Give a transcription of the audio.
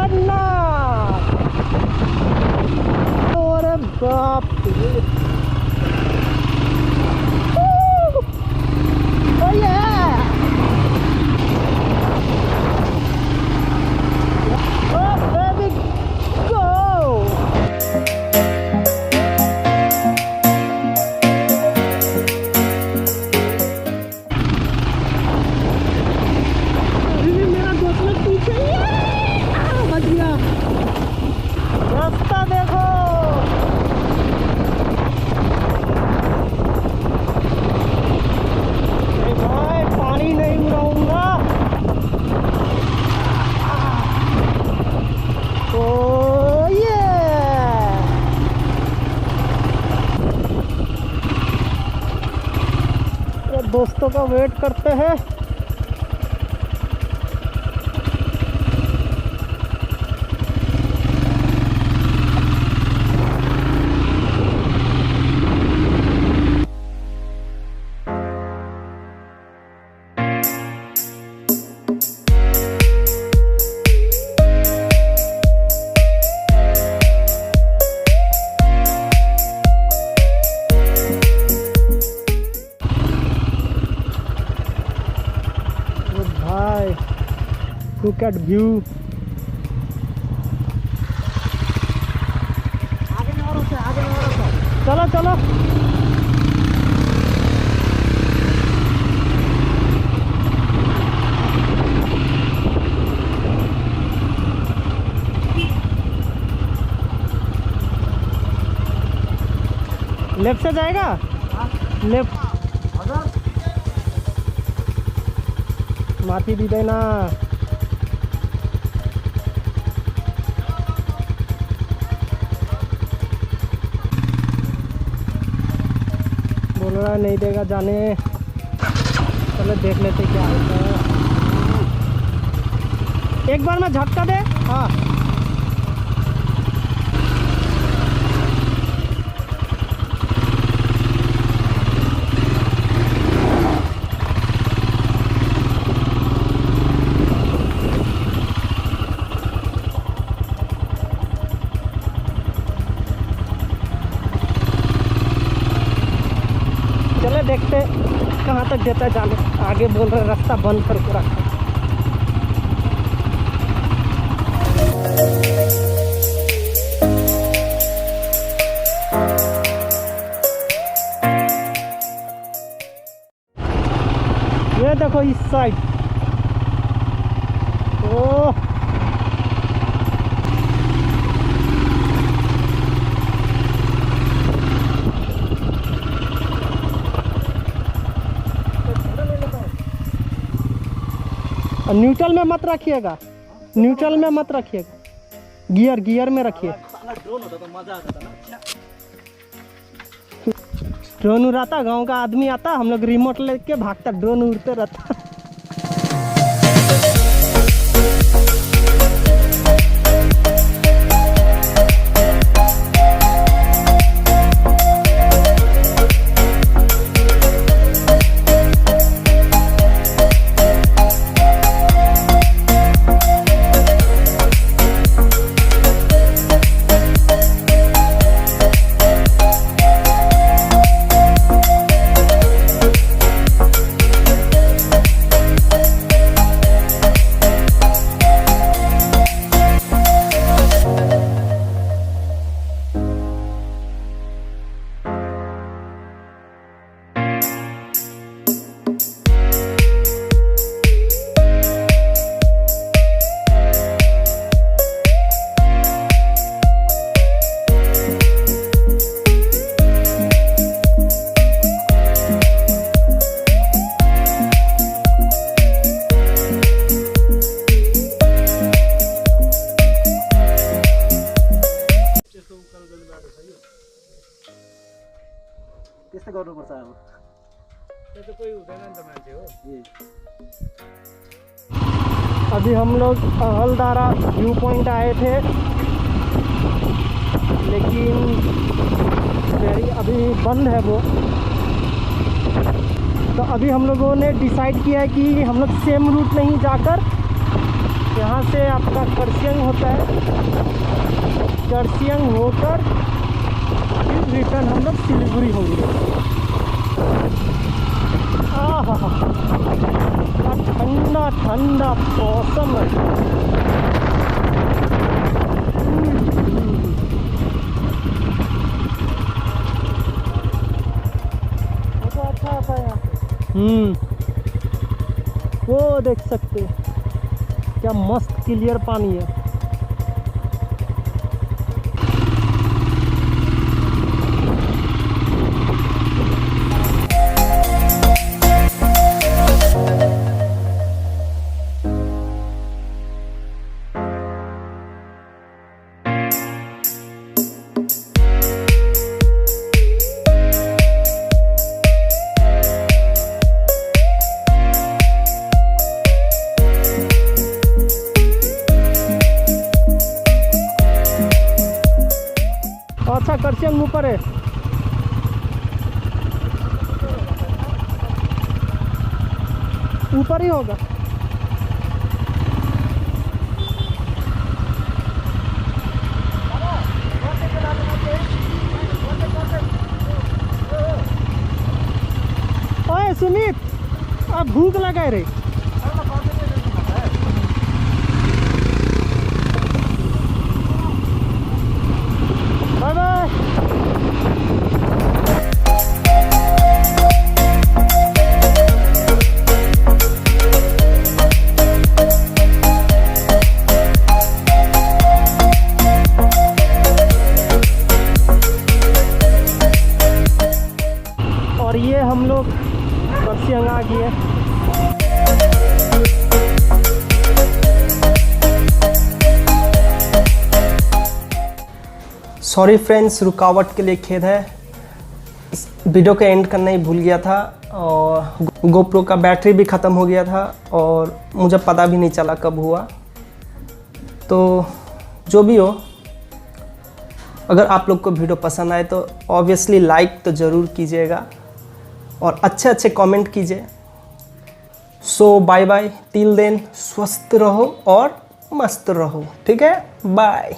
जगन्नाथ। अरे बाप रे, oh yeah, oh baby go। मेरा दोस्त लोग पीछे बच गया। रास्ता देखो, भाई पानी नहीं उड़ाऊंगा तो ये दोस्तों का वेट करते हैं। Look at view। चलो चलो, लेफ्ट से जाएगा। लेफ्ट माटी दी देना। बोल रहा है नहीं देगा जाने। चलो देख लेते क्या होता है। एक बार में झटका दे। हाँ देखते कहाँ तक देता है जाने। आगे बोल रहे रास्ता बंद करके रखा। ये देखो इस साइड, ओह न्यूट्रल में मत रखिएगा, न्यूट्रल में मत रखिएगा, गियर में रखिए। ड्रोन उड़ाता, गांव का आदमी आता, हम लोग रिमोट लेके भागता, ड्रोन उड़ते रहता। त्यस्तै गर्नुपर्छ अब। त्यो त कोही हुँदैन नि त मान्छे हो। अभी हम लोग अहलदारा व्यू पॉइंट आए थे, लेकिन अभी बंद है वो। तो अभी हम लोगों ने डिसाइड किया है कि हम लोग सेम रूट नहीं जाकर यहाँ से आपका करसियंग होता है, करसियंग होकर फिर रिटर्न हम लोग सिलीगुड़ी होंगे। ठंडा ठंडा मौसम है। अच्छा आता है यहाँ पे। वो देख सकते हैं क्या मस्त क्लियर पानी है। अच्छा करसियंग ऊपर है। ऊपर ही होगा। ओए सुमित, अब भूख लगा रे। Bye bye. और ये हम लोग करसियंग आ गए। सॉरी फ्रेंड्स, रुकावट के लिए खेद है। इस वीडियो को एंड करना ही भूल गया था और गोप्रो का बैटरी भी ख़त्म हो गया था और मुझे पता भी नहीं चला कब हुआ। तो जो भी हो, अगर आप लोग को वीडियो पसंद आए तो ऑब्वियसली लाइक तो ज़रूर कीजिएगा और अच्छे अच्छे कमेंट कीजिए। सो बाय बाय, टिल देन स्वस्थ रहो और मस्त रहो। ठीक है, बाय।